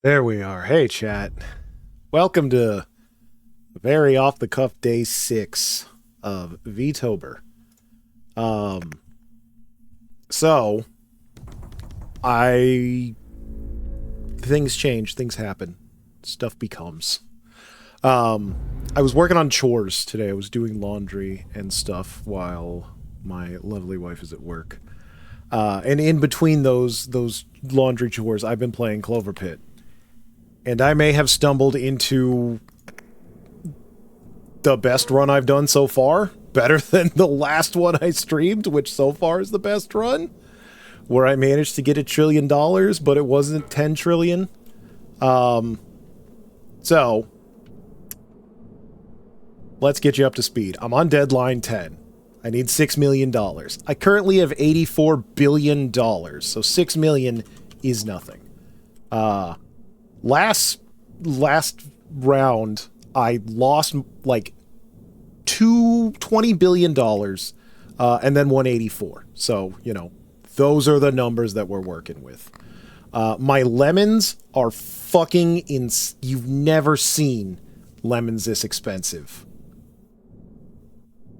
There we are. Hey, chat. Welcome to very off-the-cuff day 6 of VTOBER. Um, so, I... Things change, things happen. Stuff becomes. I was working on chores today. I was doing laundry and stuff while my lovely wife is at work. And in between those laundry chores, I've been playing Clover Pit. And I may have stumbled into the best run I've done so far. Better than the last one I streamed, which so far is the best run. Where I managed to get $1 trillion, but it wasn't 10 trillion. So, let's get you up to speed. I'm on deadline 10. I need $6 million. I currently have $84 billion, so $6 million is nothing. Last round, I lost like $20 billion, and then 184. So, you know, those are the numbers that we're working with. My lemons are fucking you've never seen lemons this expensive.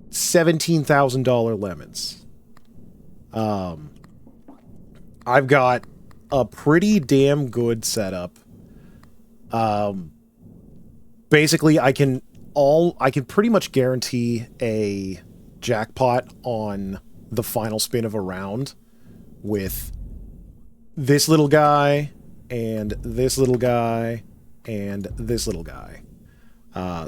$17,000 lemons. I've got a pretty damn good setup. Basically I can pretty much guarantee a jackpot on the final spin of a round with this little guy and this little guy and this little guy.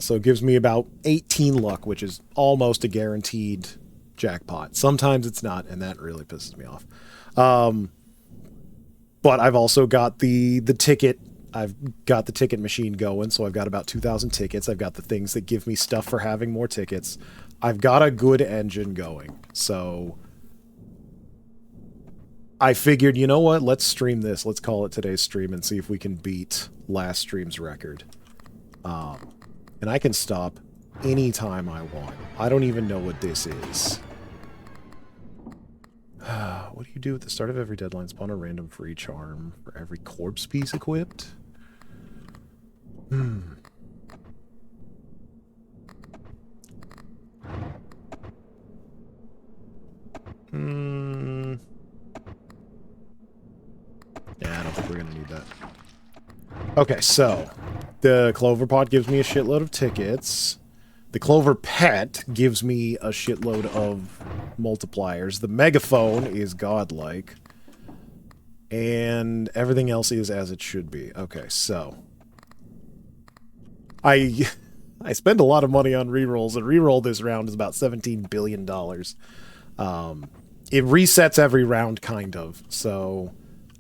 So it gives me about 18 luck, which is almost a guaranteed jackpot. Sometimes it's not, and that really pisses me off. But I've also got the ticket. I've got the ticket machine going, so I've got about 2,000 tickets. I've got the things that give me stuff for having more tickets. I've got a good engine going, so I figured, you know what? Let's stream this. Let's call it today's stream and see if we can beat last stream's record. And I can stop anytime I want. I don't even know what this is. What do you do at the start of every deadline? Spawn a random free charm for every corpse piece equipped? Yeah, I don't think we're gonna need that. Okay, so the Clover Pot gives me a shitload of tickets. The Clover Pet gives me a shitload of multipliers. The Megaphone is godlike. And everything else is as it should be. Okay, so I spend a lot of money on rerolls, and reroll this round is about $17 billion. It resets every round, kind of. So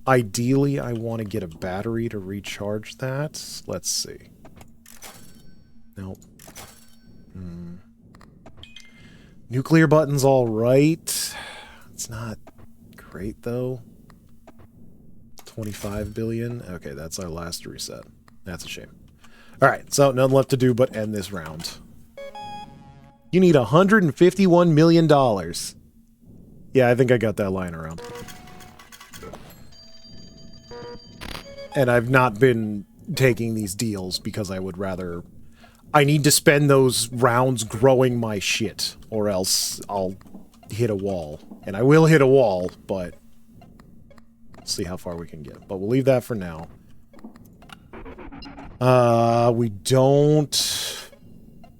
ideally, I want to get a battery to recharge that. Let's see. Nope. Nuclear button's all right. It's not great, though. 25 billion. Okay, that's our last reset. That's a shame. Alright, so nothing left to do but end this round. You need $151 million. Yeah, I think I got that lying around. And I've not been taking these deals because I would rather... I need to spend those rounds growing my shit, or else I'll hit a wall. And I will hit a wall, but... see how far we can get. But we'll leave that for now. We don't...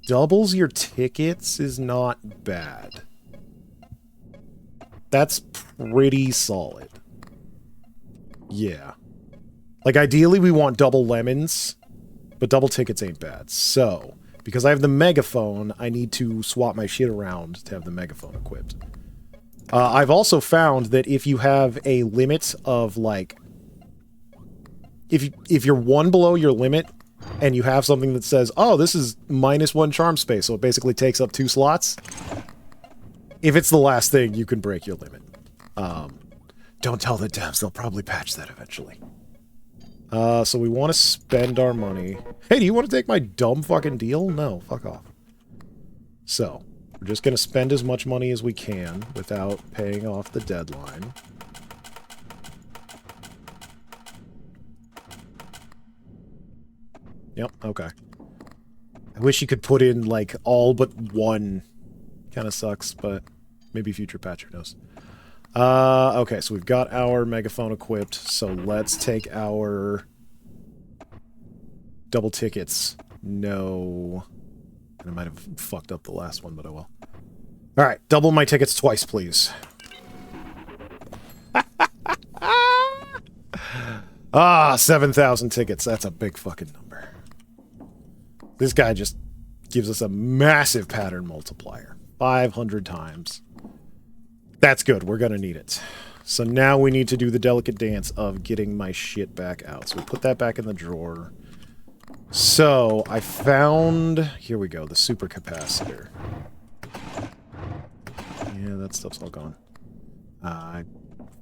doubles your tickets is not bad. That's pretty solid. Yeah. Like, ideally we want double lemons, but double tickets ain't bad. So, because I have the megaphone, I need to swap my shit around to have the megaphone equipped. I've also found that if you have a limit of, like... If you're one below your limit, and you have something that says, oh, this is -1 charm space, so it basically takes up 2 slots. If it's the last thing, you can break your limit. Don't tell the devs, they'll probably patch that eventually. So we want to spend our money. Hey, do you want to take my dumb fucking deal? No, fuck off. So, we're just going to spend as much money as we can without paying off the deadline. Yep, okay. I wish you could put in, like, all but one. Kind of sucks, but maybe future patcher knows. Okay, so we've got our megaphone equipped, so let's take our double tickets. No. And I might have fucked up the last one, but I will. Alright, double my tickets twice, please. Ah, 7,000 tickets. That's a big fucking number. This guy just gives us a massive pattern multiplier. 500 times. That's good. We're gonna need it. So now we need to do the delicate dance of getting my shit back out. So we put that back in the drawer. So I found... Here we go. The supercapacitor. Yeah, that stuff's all gone. I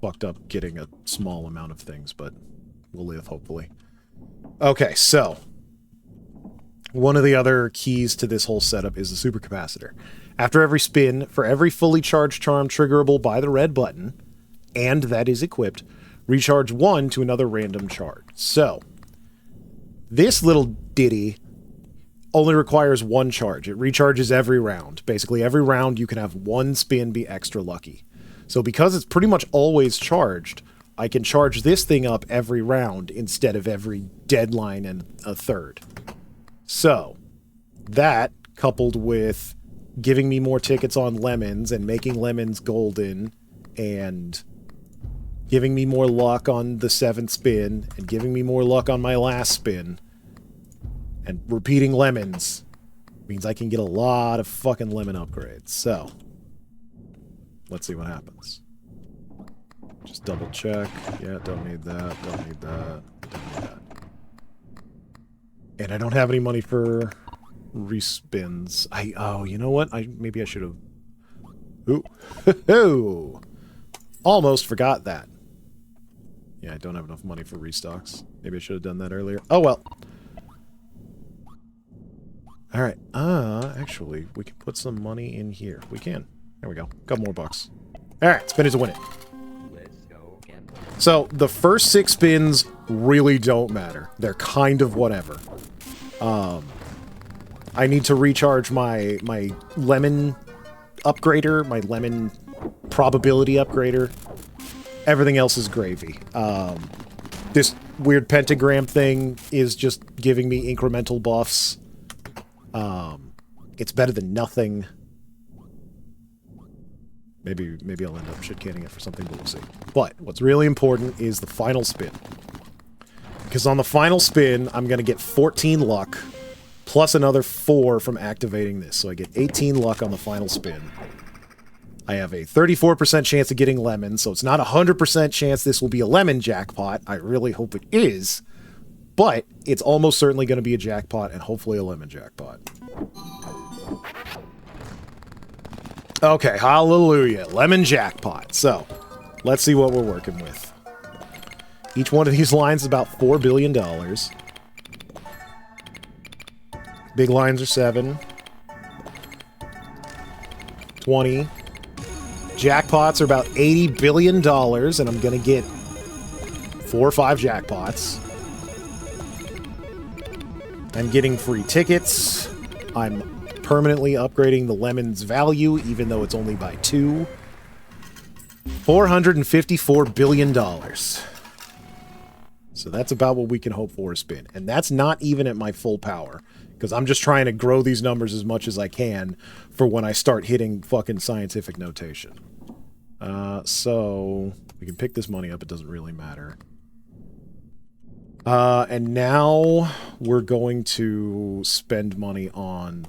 fucked up getting a small amount of things, but we'll live, hopefully. Okay, so... One of the other keys to this whole setup is the supercapacitor. After every spin, for every fully charged charm triggerable by the red button, and that is equipped, recharge 1 to another random charge. So, this little ditty only requires 1 charge. It recharges every round. Basically, every round you can have 1 spin be extra lucky. So because it's pretty much always charged, I can charge this thing up every round instead of every deadline and a third. So, that, coupled with giving me more tickets on lemons and making lemons golden and giving me more luck on the 7th spin and giving me more luck on my last spin and repeating lemons means I can get a lot of fucking lemon upgrades. So, let's see what happens. Just double check. Yeah, don't need that, don't need that, don't need that. And I don't have any money for respins. Oh, you know what? Maybe I should have... Ooh. Almost forgot that. Yeah, I don't have enough money for restocks. Maybe I should have done that earlier. Oh, well. Alright. Actually, we can put some money in here. We can. There we go. Couple more bucks. Alright, spin it to win it. So, the first 6 spins really don't matter. They're kind of whatever. I need to recharge my lemon upgrader, my lemon probability upgrader. Everything else is gravy. This weird pentagram thing is just giving me incremental buffs. It's better than nothing. Maybe I'll end up shit-canning it for something, but we'll see. But what's really important is the final spin. Because on the final spin, I'm going to get 14 luck, plus another 4 from activating this. So I get 18 luck on the final spin. I have a 34% chance of getting lemons, so it's not a 100% chance this will be a lemon jackpot. I really hope it is. But it's almost certainly going to be a jackpot, and hopefully a lemon jackpot. Okay, hallelujah. Lemon jackpot. So, let's see what we're working with. Each one of these lines is about $4 billion. Big lines are 7. 20. Jackpots are about $80 billion, and I'm going to get 4 or 5 jackpots. I'm getting free tickets. I'm permanently upgrading the lemon's value, even though it's only by 2. $454 billion. So that's about what we can hope for a spin. And that's not even at my full power, because I'm just trying to grow these numbers as much as I can for when I start hitting fucking scientific notation. So we can pick this money up. It doesn't really matter. And now we're going to spend money on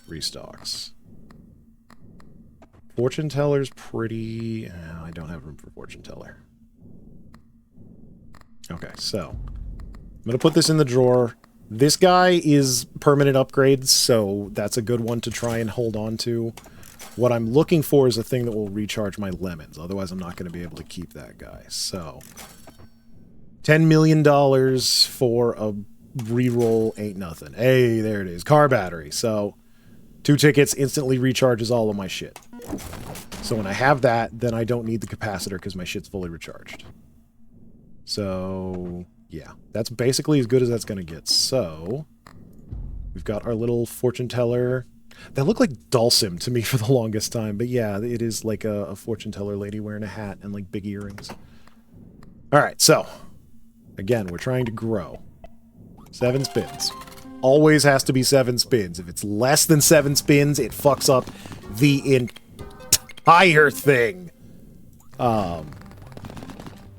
restocks. Fortune teller's pretty... I don't have room for fortune teller. Okay, so I'm going to put this in the drawer. This guy is permanent upgrades, so that's a good one to try and hold on to. What I'm looking for is a thing that will recharge my lemons. Otherwise, I'm not going to be able to keep that guy. So, $10 million for a reroll ain't nothing. Hey, there it is. Car battery. So, 2 tickets instantly recharges all of my shit. So when I have that, then I don't need the capacitor because my shit's fully recharged. So, Yeah, that's basically as good as that's going to get. So, we've got our little fortune teller. That looked like Dulcim to me for the longest time, but yeah, it is like a fortune teller lady wearing a hat and like big earrings. Alright, so, again, we're trying to grow. 7 spins. Always has to be 7 spins. If it's less than 7 spins, it fucks up the entire thing.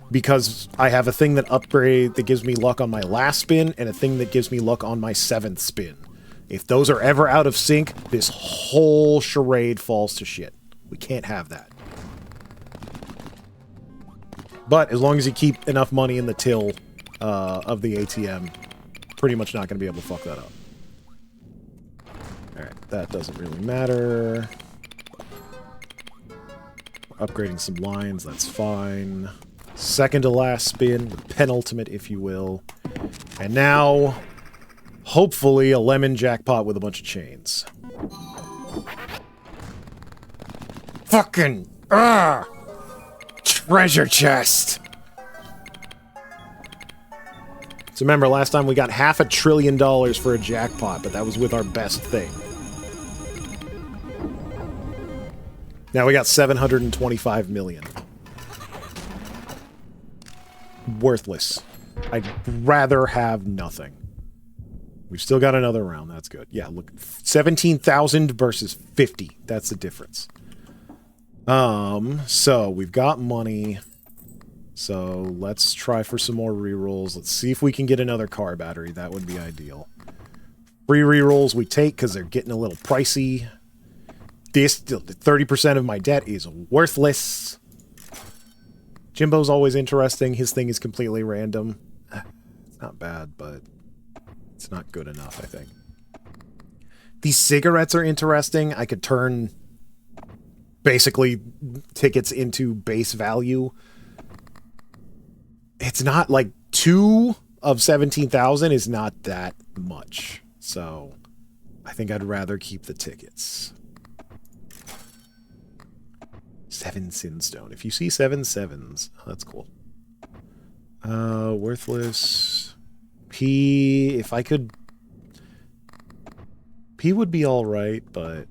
Because I have a thing that gives me luck on my last spin, and a thing that gives me luck on my 7th spin. If those are ever out of sync, this whole charade falls to shit. We can't have that. But as long as you keep enough money in the till of the ATM, pretty much not going to be able to fuck that up. Alright, that doesn't really matter. We're upgrading some lines, that's fine. Second to last spin, the penultimate, if you will. And now, hopefully, a lemon jackpot with a bunch of chains. Fucking, treasure chest! So remember, last time we got $500 billion for a jackpot, but that was with our best thing. Now we got 725 million. Worthless. I'd rather have nothing. We've still got another round. That's good. Yeah, look. 17,000 versus 50. That's the difference. So we've got money. So let's try for some more rerolls. Let's see if we can get another car battery. That would be ideal. Free rerolls we take because they're getting a little pricey. This 30% of my debt is worthless. Jimbo's always interesting. His thing is completely random. It's not bad, but it's not good enough, I think. These cigarettes are interesting. I could turn basically tickets into base value. It's not like 2 of 17,000 is not that much. So I think I'd rather keep the tickets. 7 Sinstone. If you see 7 sevens, that's cool. Worthless. P, if I could... P would be alright, but...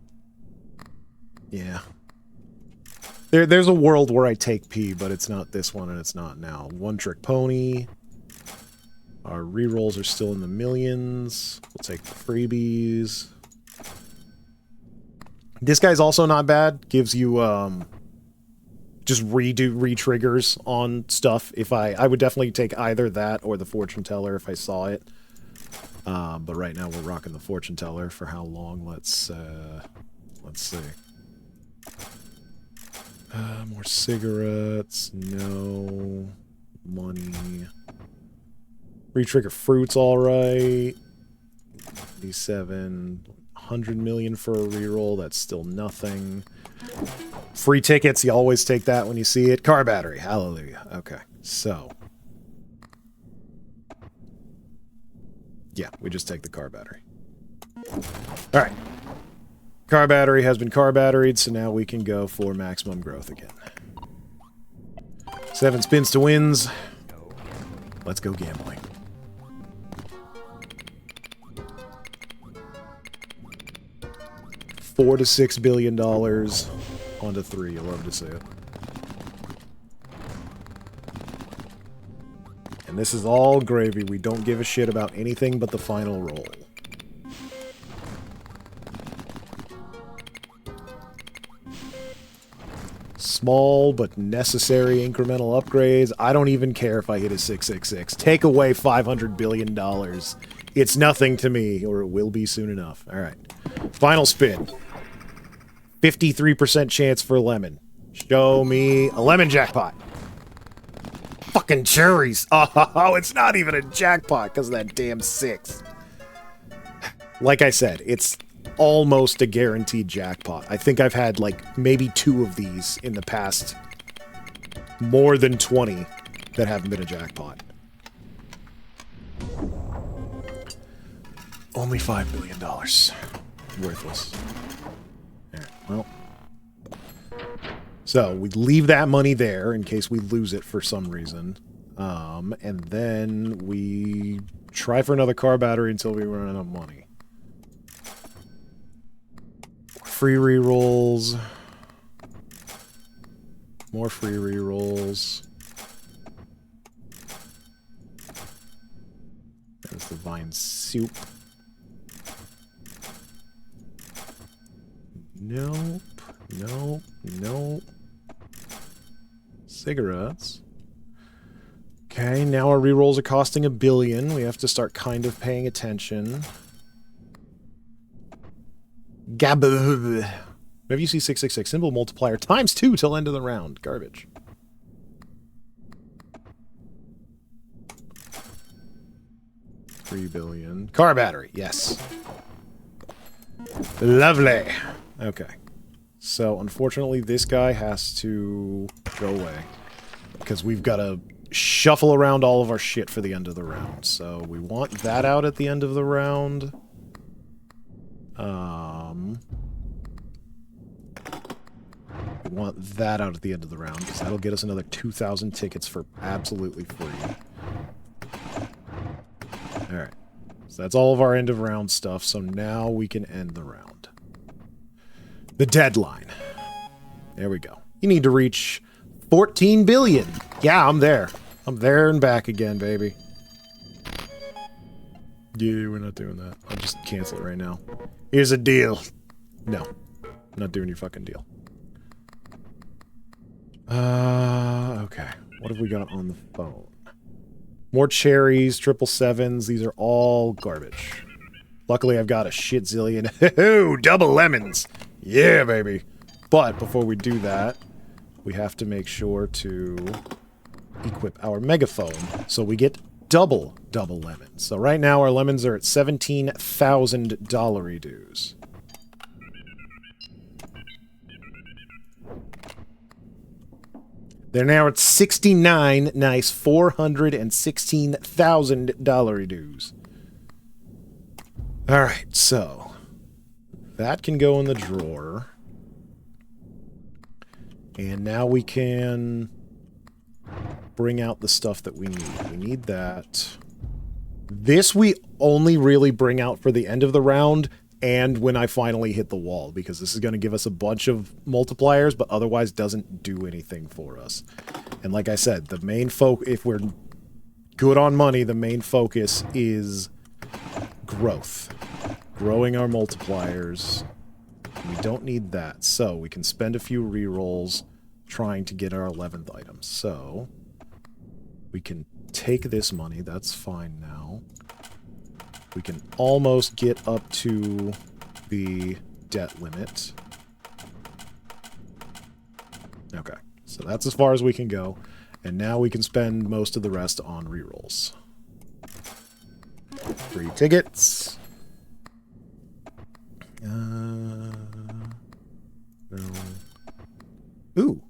Yeah. There's a world where I take P, but it's not this one and it's not now. One Trick Pony. Our rerolls are still in the millions. We'll take the freebies. This guy's also not bad. Gives you, just re-triggers on stuff. If I would definitely take either that or the fortune teller if I saw it. But right now we're rocking the fortune teller. For how long? Let's see. More cigarettes. No. Money. Re-trigger fruits, alright. 87. 100 million for a reroll. That's still nothing. Free tickets, you always take that when you see it. Car battery, hallelujah. Okay, so. Yeah, we just take the car battery. Alright. Car battery has been car batteried, so now we can go for maximum growth again. 7 spins to wins. Let's go gambling. $4 to $6 billion onto 3. You'll love to see it. And this is all gravy. We don't give a shit about anything but the final roll. Small but necessary incremental upgrades. I don't even care if I hit a 666. Take away $500 billion. It's nothing to me, or it will be soon enough. All right. Final spin. 53% chance for lemon. Show me a lemon jackpot. Fucking cherries. Oh, it's not even a jackpot because of that damn 6. Like I said, it's almost a guaranteed jackpot. I think I've had like maybe 2 of these in the past more than 20 that haven't been a jackpot. Only $5 billion. Worthless. Alright, well. So, we leave that money there in case we lose it for some reason. And then we try for another car battery until we run out of money. Free rerolls. More free rerolls. There's the vine soup. Nope. Nope. Nope. Cigarettes. Okay, now our rerolls are costing $1 billion. We have to start kind of paying attention. Gabba. Whenever you see 666, symbol multiplier ×2 till end of the round. Garbage. $3 billion. Car battery, yes. Lovely. Okay. So, unfortunately, this guy has to go away. Because we've got to shuffle around all of our shit for the end of the round. So, we want that out at the end of the round. We want that out at the end of the round, because that'll get us another 2,000 tickets for absolutely free. Alright. So that's all of our end of round stuff, so now we can end the round. The deadline. There we go. You need to reach 14 billion. Yeah, I'm there. I'm there and back again, baby. Yeah, we're not doing that. I'll just cancel it right now. Here's a deal. No. I'm not doing your fucking deal. Okay. What have we got on the phone? More cherries, 777s. These are all garbage. Luckily, I've got a shit zillion. Hoo-hoo! Double lemons! Yeah, baby! But before we do that, we have to make sure to equip our megaphone so we get double lemons. So right now, our lemons are at $17,000 dues. They're now at 69 nice $416,000 dues. Alright, so that can go in the drawer. And now we can bring out the stuff that we need. We need that. This we only really bring out for the end of the round and when I finally hit the wall, because this is going to give us a bunch of multipliers, but otherwise doesn't do anything for us. And like I said, the main if we're good on money, the main focus is growth. Growing our multipliers. We don't need that, so we can spend a few rerolls trying to get our 11th item. So we can take this money, that's fine now. We can almost get up to the debt limit. Okay, so that's as far as we can go. And now we can spend most of the rest on rerolls. Free tickets. No. Ooh.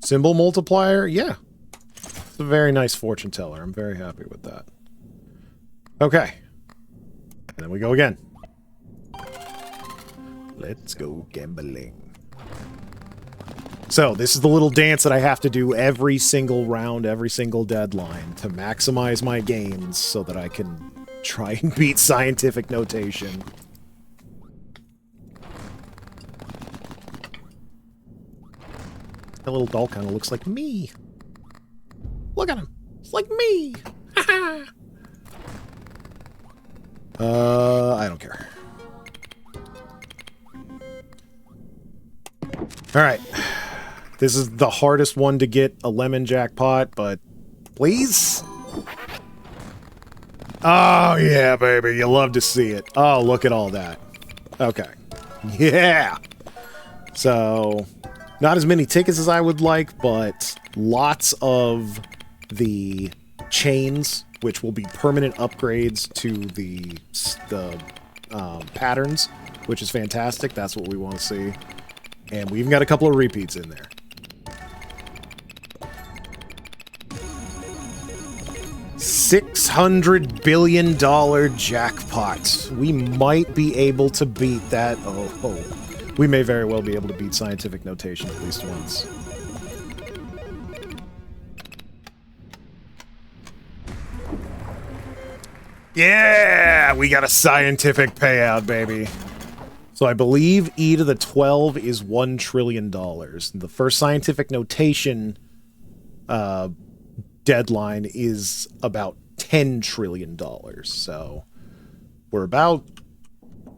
Symbol multiplier? Yeah. It's a very nice fortune teller. I'm very happy with that. Okay. And then we go again. Let's go gambling. So, this is the little dance that I have to do every single round, every single deadline to maximize my gains so that I can try and beat scientific notation. That little doll kind of looks like me. Look at him. It's like me. I don't care. Alright. This is the hardest one to get a lemon jackpot, but please? Oh, yeah, baby. You love to see it. Oh, look at all that. Okay. Yeah! So, not as many tickets as I would like, but lots of the chains, which will be permanent upgrades to the patterns, which is fantastic. That's what we want to see. And we even got a couple of repeats in there. $600 billion jackpot. We might be able to beat that. Oh, we may very well be able to beat scientific notation at least once. Yeah, we got a scientific payout, baby. So I believe E to the 12 is $1 trillion. The first scientific notation deadline is about $10 trillion. So we're about a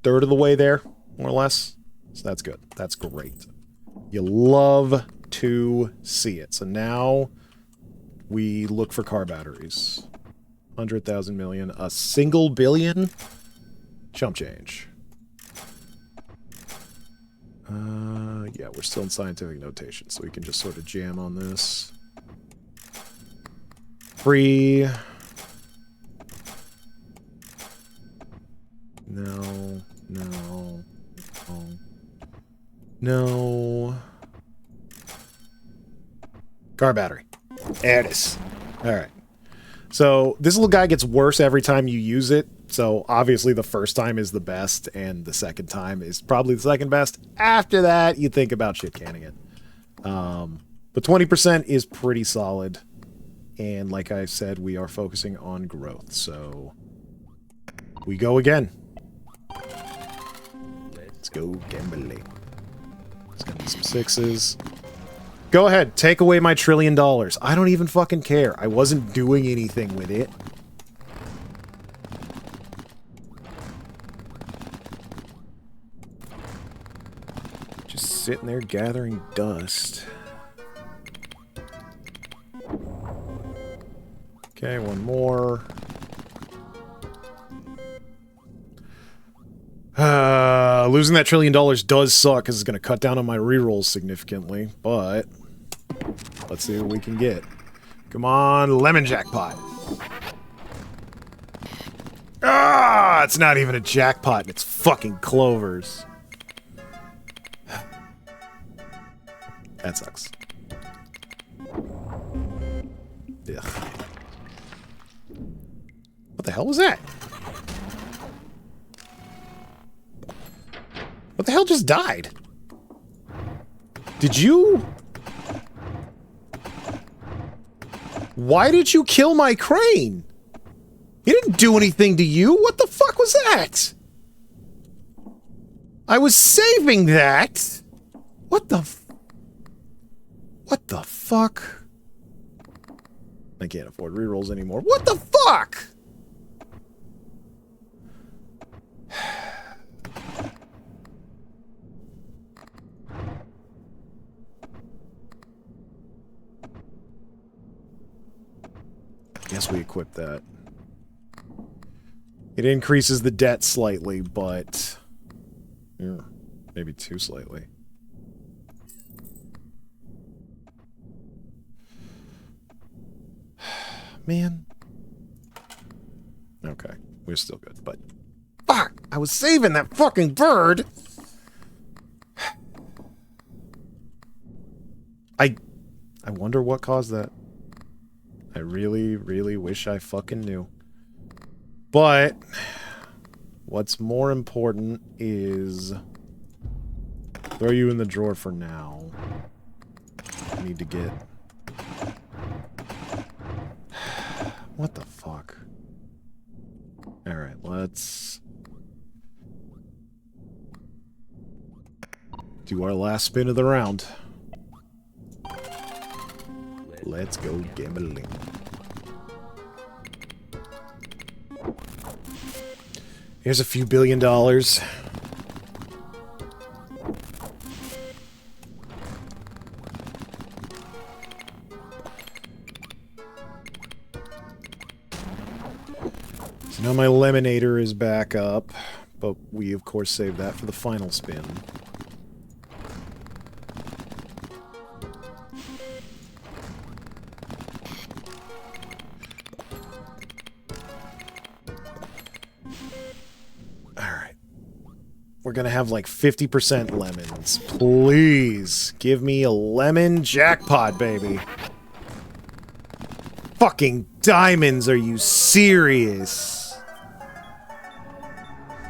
third of the way there, more or less. So that's good. That's great. You love to see it. So now we look for car batteries. 100,000 million. A single billion? Chump change. Yeah, we're still in scientific notation, so we can just sort of jam on this. Free. No. No. No. No. Car battery. There it is. Alright. So, this little guy gets worse every time you use it. So, obviously, the first time is the best, and the second time is probably the second best. After that, you think about shit canning it. But 20% is pretty solid. And like I said, we are focusing on growth. So, we go again. Let's go gambling. Let's get some sixes. Go ahead, take away my $1 trillion. I don't even fucking care. I wasn't doing anything with it. Just sitting there gathering dust. Okay, one more. Losing that $1 trillion does suck because it's going to cut down on my rerolls significantly, but let's see what we can get. Come on, lemon jackpot. Ah, it's not even a jackpot, it's fucking clovers. That sucks. Ugh. What the hell was that? What the hell just died? Did you? Why did you kill my crane? He didn't do anything to you. What the fuck was that? I was saving that. What the fuck? I can't afford rerolls anymore. What the fuck? Guess we equip that. It increases the debt slightly, but... yeah, maybe too slightly. Man. Okay, we're still good, but... fuck! I was saving that fucking bird! I wonder what caused that. I really, really wish I fucking knew. But what's more important is throw you in the drawer for now. I need to get... what the fuck? Alright, let's do our last spin of the round. Let's go gambling. Here's a few $1 billion. So now my Lemonator is back up, but we of course saved that for the final spin. We're gonna have like 50% lemons. Please give me a lemon jackpot, baby. Fucking diamonds, are you serious?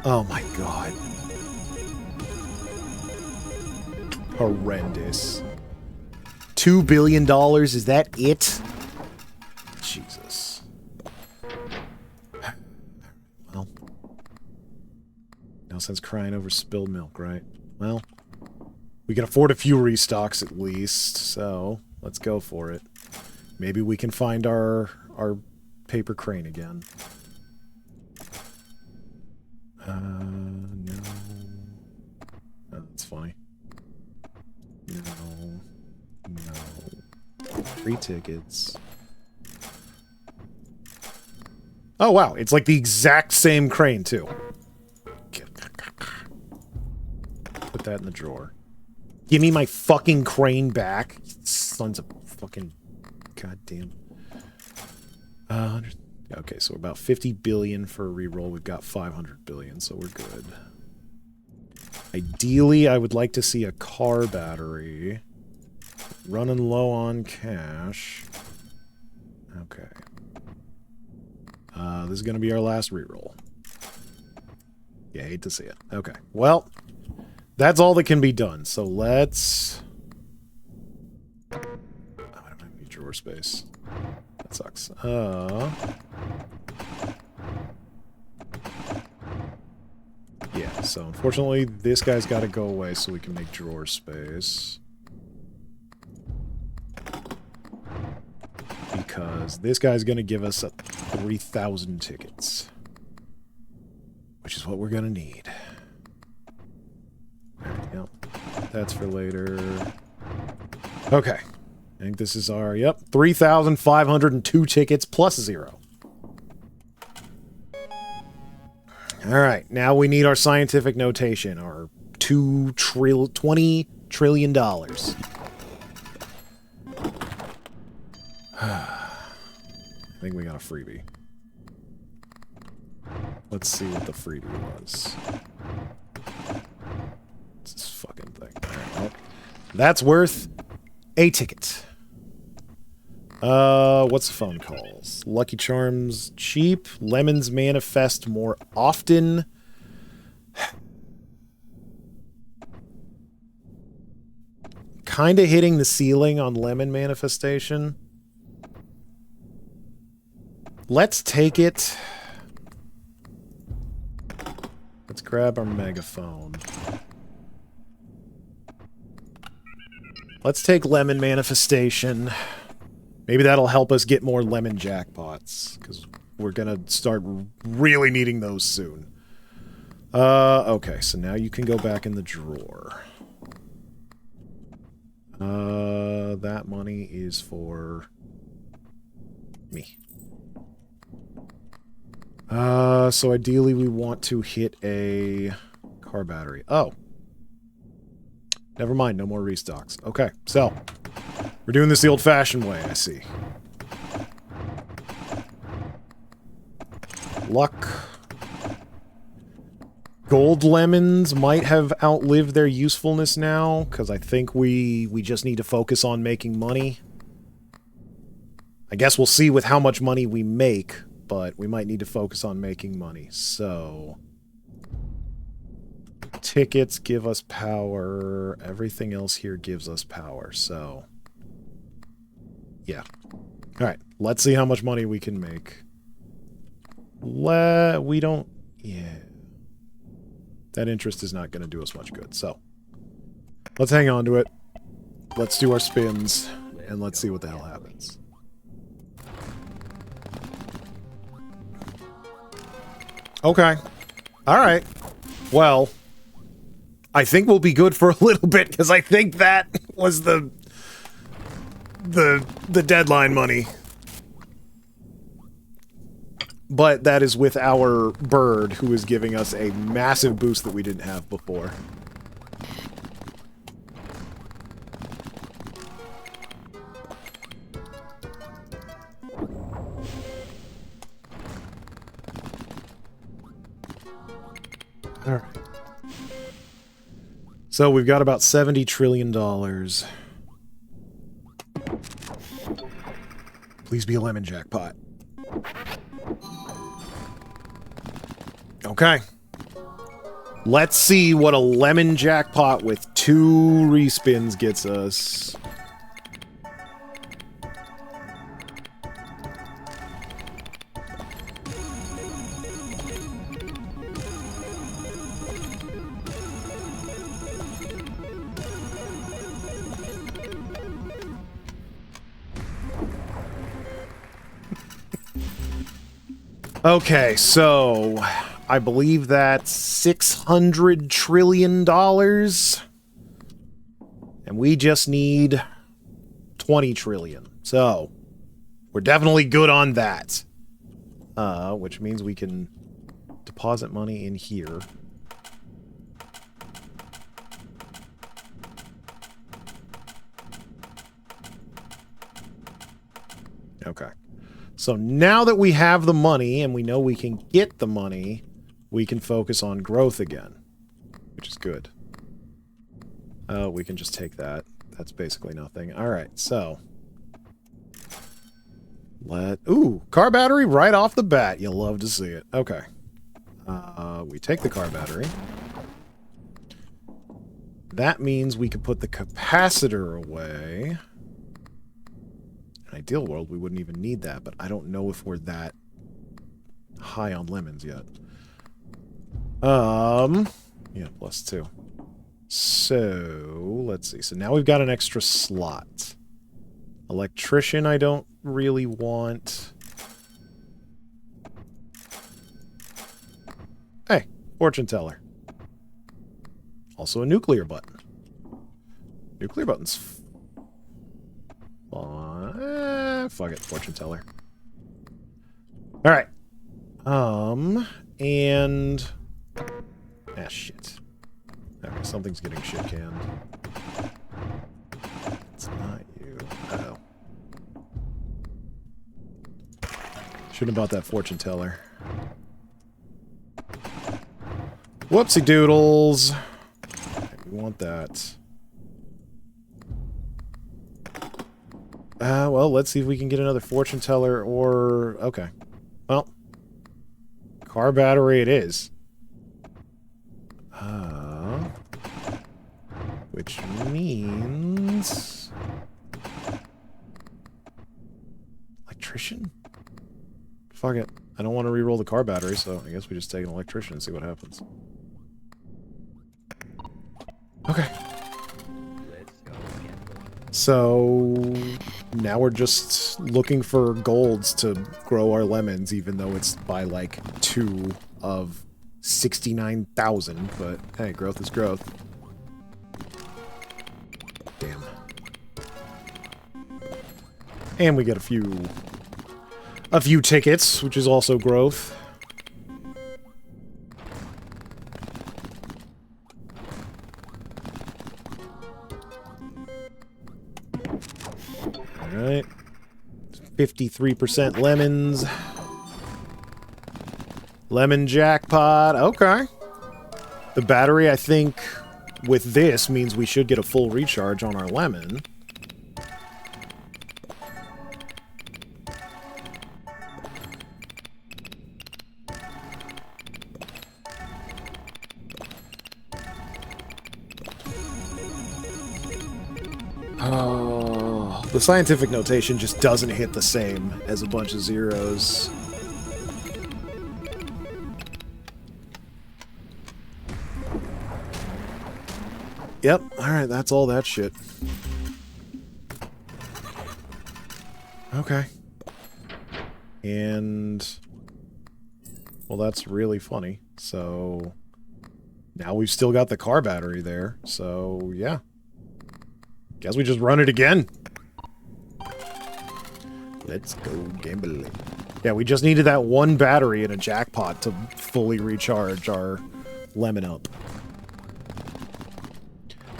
Oh my god. Horrendous. $2 billion, is that it? Jesus. sense crying over spilled milk, right? Well, we can afford a few restocks at least, so let's go for it. Maybe we can find our paper crane again. No. Oh, that's funny. No. No. 3 tickets. Oh, wow. It's like the exact same crane, too. Put that in the drawer. Give me my fucking crane back. Sons of fucking... Goddamn. Okay, so we're about 50 billion for a reroll. We've got 500 billion, so we're good. Ideally, I would like to see a car battery. Running low on cash. Okay. This is going to be our last reroll. Yeah, hate to see it. Okay. Well, that's all that can be done. So let's... Oh, I don't have any drawer space. That sucks. Yeah, so unfortunately, this guy's got to go away so we can make drawer space. Because this guy's going to give us 3,000 tickets. Which is what we're going to need. Yep. That's for later. Okay. I think this is our, yep, 3,502 tickets plus 0. Alright, now we need our scientific notation, our $20 trillion. I think we got a freebie. Let's see what the freebie was. It's this fucking thing. Alright, well, that's worth a ticket. What's the phone calls? Lucky Charms cheap. Lemons manifest more often. Kinda hitting the ceiling on lemon manifestation. Let's take it. Let's grab our megaphone. Let's take lemon manifestation. Maybe that'll help us get more lemon jackpots, because we're gonna start really needing those soon. Okay, so now you can go back in the drawer. That money is for me. So ideally we want to hit a car battery. Oh. Never mind, no more restocks. Okay, so we're doing this the old-fashioned way, I see. Luck. Gold lemons might have outlived their usefulness now, because I think we just need to focus on making money. I guess we'll see with how much money we make, but we might need to focus on making money, so... Tickets give us power. Everything else here gives us power, so... Yeah. Alright, let's see how much money we can make. We don't... Yeah. That interest is not going to do us much good, so... Let's hang on to it. Let's do our spins, and let's see what the hell happens. Okay. Alright. Well... I think we'll be good for a little bit, because I think that was the deadline money. But that is with our bird, who is giving us a massive boost that we didn't have before. Alright. So we've got about $70 trillion. Please be a lemon jackpot. Okay. Let's see what a lemon jackpot with 2 respins gets us. Okay, so I believe that's $600 trillion. And we just need 20 trillion. So we're definitely good on that. Which means we can deposit money in here. Okay. So now that we have the money and we know we can get the money, we can focus on growth again, which is good. We can just take that. That's basically nothing. All right, so ooh, car battery right off the bat. You'll love to see it. Okay. We take the car battery. That means we could put the capacitor away. In an ideal world, we wouldn't even need that, but I don't know if we're that high on lemons yet. Yeah, +2. So, let's see. So now we've got an extra slot. Electrician I don't really want. Hey, fortune teller. Also a nuclear button. Nuclear buttons. Fuck it, fortune teller. Alright. And... ah, shit. Okay, something's getting shit canned. It's not you. Uh-oh. Shouldn't have bought that fortune teller. Whoopsie doodles. Okay, we want that. Well, let's see if we can get another fortune teller or... okay. Well. Car battery it is. Which means... electrician? Fuck it. I don't want to re-roll the car battery, so I guess we just take an electrician and see what happens. Okay. So now we're just looking for golds to grow our lemons, even though it's by like 2 of 69,000. But hey, growth is growth. Damn. And we get a few tickets, which is also growth. Alright. 53% lemons. Lemon jackpot. Okay. The battery, I think, with this means we should get a full recharge on our lemon. Oh, the scientific notation just doesn't hit the same as a bunch of zeros. Yep, alright, that's all that shit. Okay. And... well, that's really funny. So... now we've still got the car battery there, so yeah. Guess we just run it again. Let's go gambling. Yeah, we just needed that one battery in a jackpot to fully recharge our lemon up.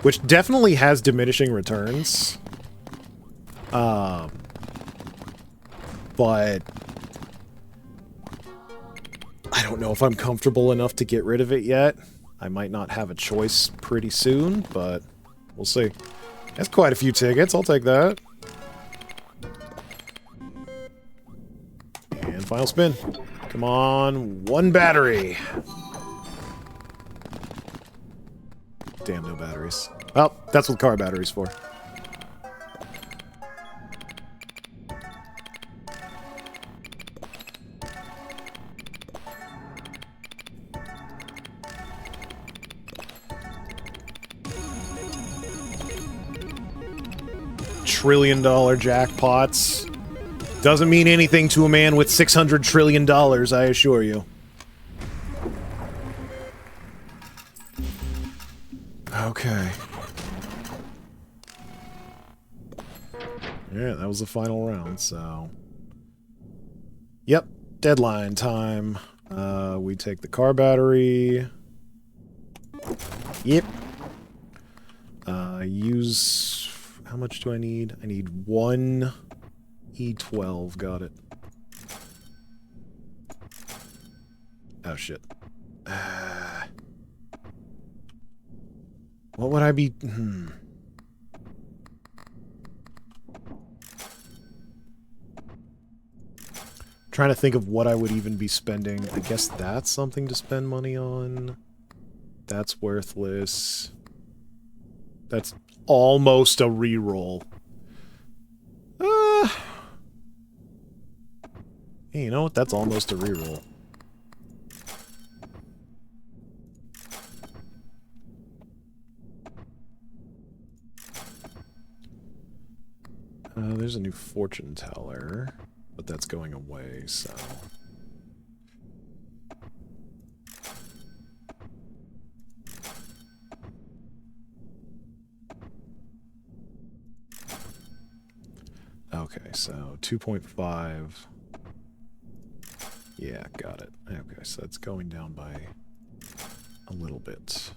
Which definitely has diminishing returns. But... I don't know if I'm comfortable enough to get rid of it yet. I might not have a choice pretty soon, but we'll see. That's quite a few tickets. I'll take that. And final spin. Come on. One battery. Damn, no batteries. Well, that's what car battery's for. $1 trillion jackpots. Doesn't mean anything to a man with $600 trillion, I assure you. Okay. Yeah, that was the final round, so... Yep, deadline time. We take the car battery. Yep. Use... How much do I need? I need one E12. Got it. Oh, shit. What would I be... Trying to think of what I would even be spending. I guess that's something to spend money on. That's worthless. That's almost a reroll. Hey, you know what? That's almost a reroll. There's a new fortune teller, but that's going away, so... Okay, so 2.5. Yeah, got it. Okay, so it's going down by a little bit.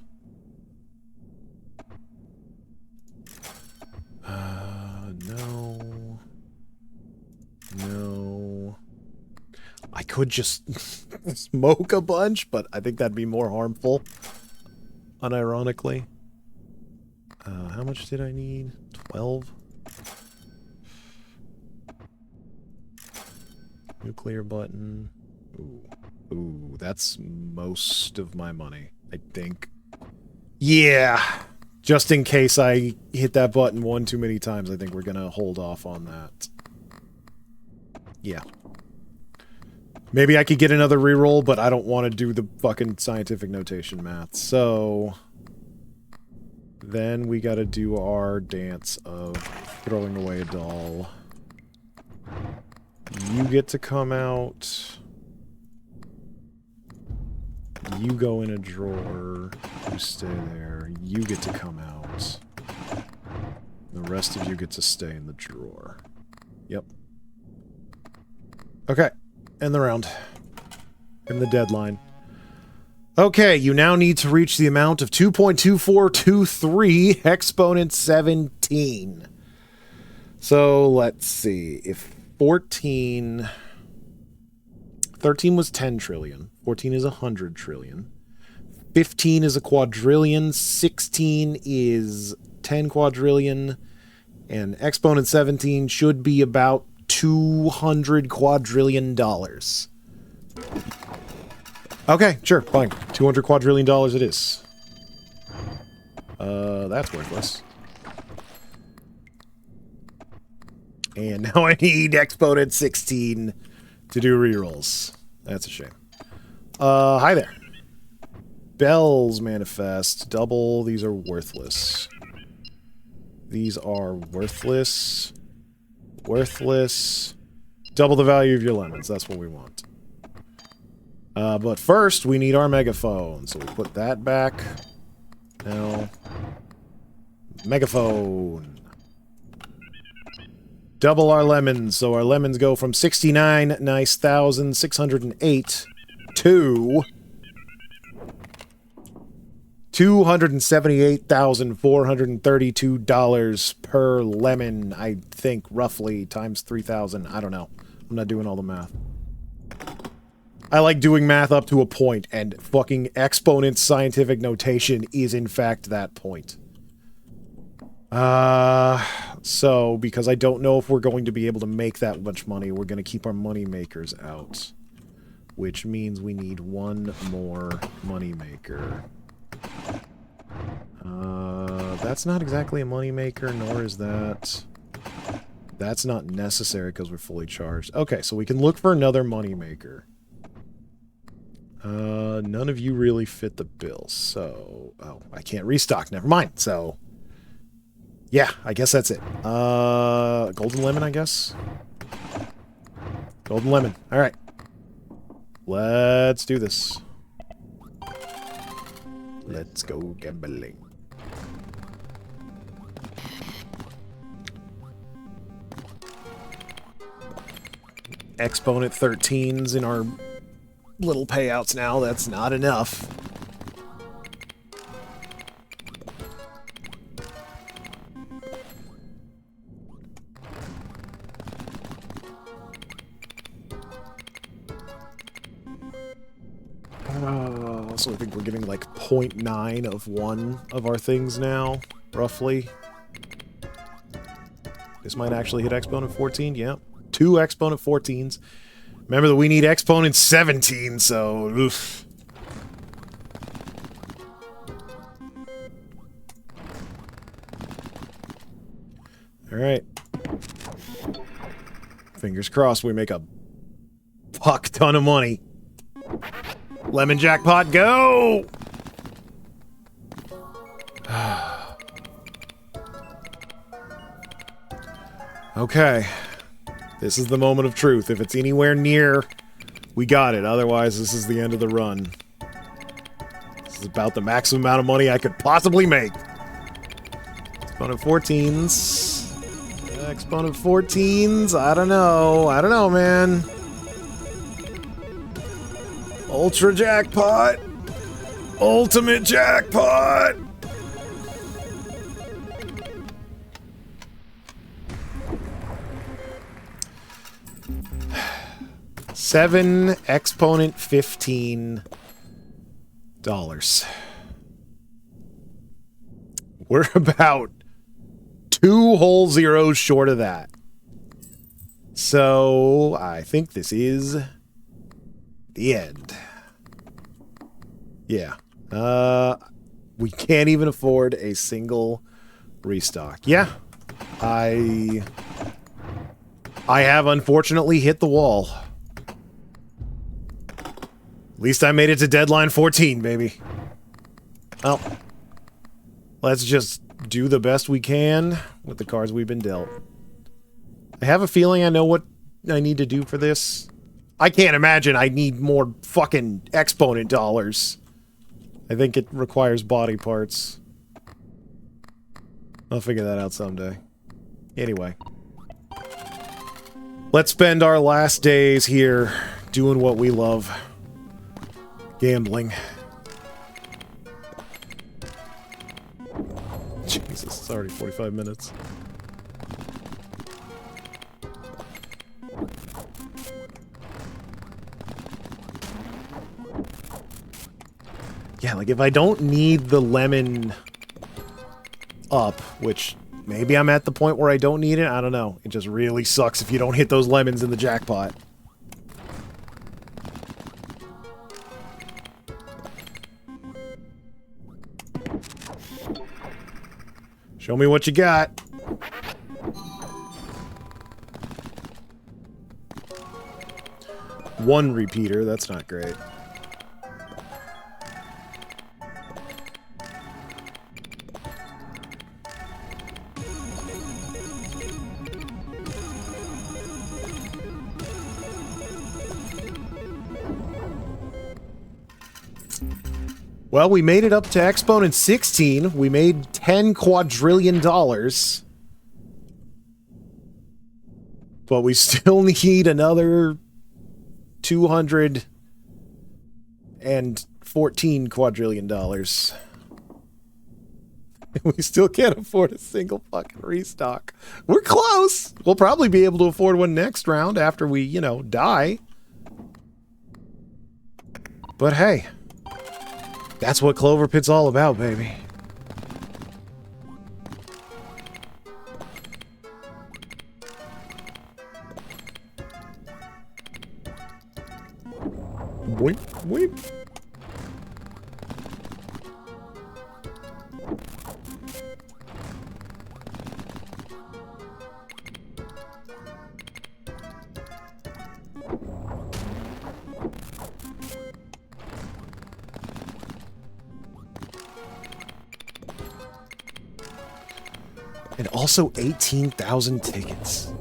No. No. I could just smoke a bunch, but I think that'd be more harmful. Unironically. How much did I need? 12? Nuclear button. Ooh. Ooh, that's most of my money, I think. Yeah! Just in case I hit that button one too many times, I think we're gonna hold off on that. Yeah. Maybe I could get another reroll, but I don't want to do the fucking scientific notation math. So... Then we gotta do our dance of throwing away a doll. You get to come out. You go in a drawer. You stay there. You get to come out. The rest of you get to stay in the drawer. Yep. Okay. End the round. End the deadline. Okay, you now need to reach the amount of 2.2423 exponent 17. So, let's see. If 13 was 10 trillion. 14 is 100 trillion. 15 is a quadrillion. 16 is 10 quadrillion. And exponent 17 should be about $200 quadrillion. Okay, sure, fine. $200 quadrillion it is. That's worthless. And now I need exponent 16 to do rerolls. That's a shame. Hi there. Bells manifest. Double. These are worthless. These are worthless. Worthless. Double the value of your lemons. That's what we want. But first, we need our megaphone. So we put that back. Now, megaphone. Double our lemons. So our lemons go from 69,608 to $278,432 per lemon. I think roughly times 3,000. I don't know. I'm not doing all the math. I like doing math up to a point, and fucking exponent scientific notation is in fact that point. So, because I don't know if we're going to be able to make that much money, we're going to keep our money makers out. Which means we need one more money maker. That's not exactly a money maker, nor is that... That's not necessary because we're fully charged. Okay, so we can look for another money maker. None of you really fit the bill, so... Oh, I can't restock, never mind, so... Yeah, I guess that's it. Golden lemon, I guess? Golden lemon. All right. Let's do this. Let's go gambling. Exponent 13s in our little payouts now. That's not enough. So I think we're getting like 0.9 of one of our things now, roughly. This might actually hit exponent 14, yeah. 2 exponent 14s. Remember that we need exponent 17, so... Oof. Alright. Fingers crossed we make a fuck ton of money. Lemon jackpot, go! Okay. This is the moment of truth. If it's anywhere near, we got it. Otherwise, this is the end of the run. This is about the maximum amount of money I could possibly make. Exponent 14s. Exponent 14s. I don't know. I don't know, man. Ultra jackpot! Ultimate jackpot! $7 exponent $15. We're about 2 whole zeros short of that. So, I think this is the end. Yeah. We can't even afford a single restock. Yeah. I have unfortunately hit the wall. At least I made it to deadline 14, baby. Well, let's just do the best we can with the cards we've been dealt. I have a feeling I know what I need to do for this. I can't imagine I need more fucking exponent dollars. I think it requires body parts. I'll figure that out someday. Anyway. Let's spend our last days here doing what we love. Gambling. Jesus, it's already 45 minutes. Yeah, like if I don't need the lemon up, which maybe I'm at the point where I don't need it, I don't know. It just really sucks if you don't hit those lemons in the jackpot. Show me what you got. One repeater, that's not great. Well, we made it up to exponent 16. We made $10 quadrillion. But we still need another 214 quadrillion dollars. We still can't afford a single fucking restock. We're close. We'll probably be able to afford one next round after we, you know, die. But hey. That's what Clover Pit's all about, baby. Boink, boink. And also 18,000 tickets.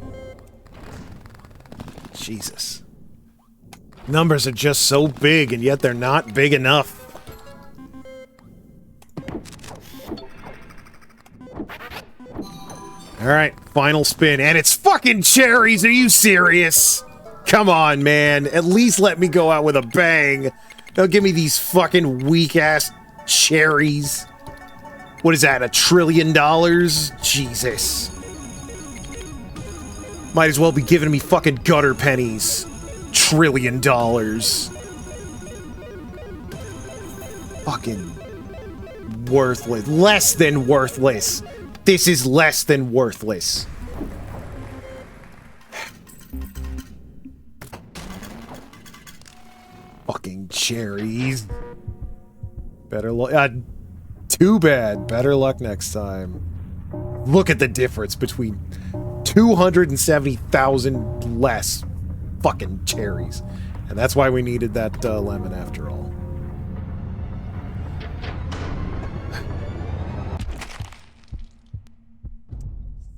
Jesus. Numbers are just so big, and yet they're not big enough. Alright, final spin. And it's fucking cherries! Are you serious? Come on, man. At least let me go out with a bang. Don't give me these fucking weak-ass cherries. What is that, $1 trillion? Jesus. Might as well be giving me fucking gutter pennies. $1 trillion. Fucking worthless. Less than worthless. This is less than worthless. Fucking cherries. Better luck. Too bad. Better luck next time. Look at the difference between 270,000 less fucking cherries. And that's why we needed that lemon after all.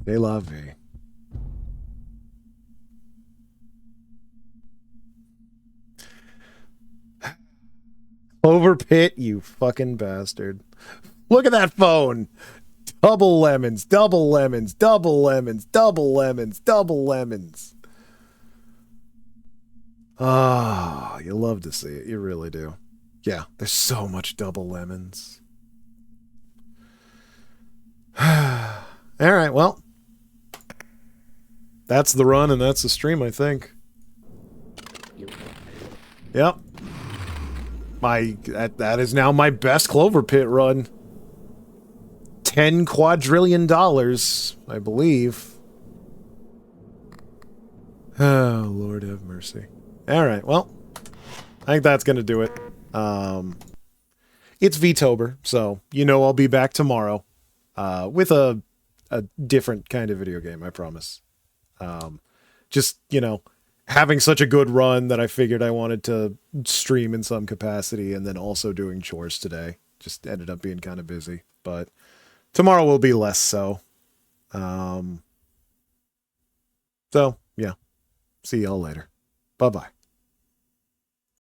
C'est la vie. Clover Pit, you fucking bastard. Look at that phone. Double lemons, double lemons, double lemons, double lemons, double lemons. Ah, you love to see it. You really do. Yeah, there's so much double lemons. All right, well. That's the run and that's the stream, I think. Yep. That is now my best Clover Pit run. $10 quadrillion, I believe. Oh, Lord have mercy. Alright, well. I think that's gonna do it. It's VTOBER, so you know I'll be back tomorrow. With a different kind of video game, I promise. Just, you know, having such a good run that I figured I wanted to stream in some capacity, and then also doing chores today. Just ended up being kind of busy, but tomorrow will be less so. So, yeah. See y'all later. Bye-bye.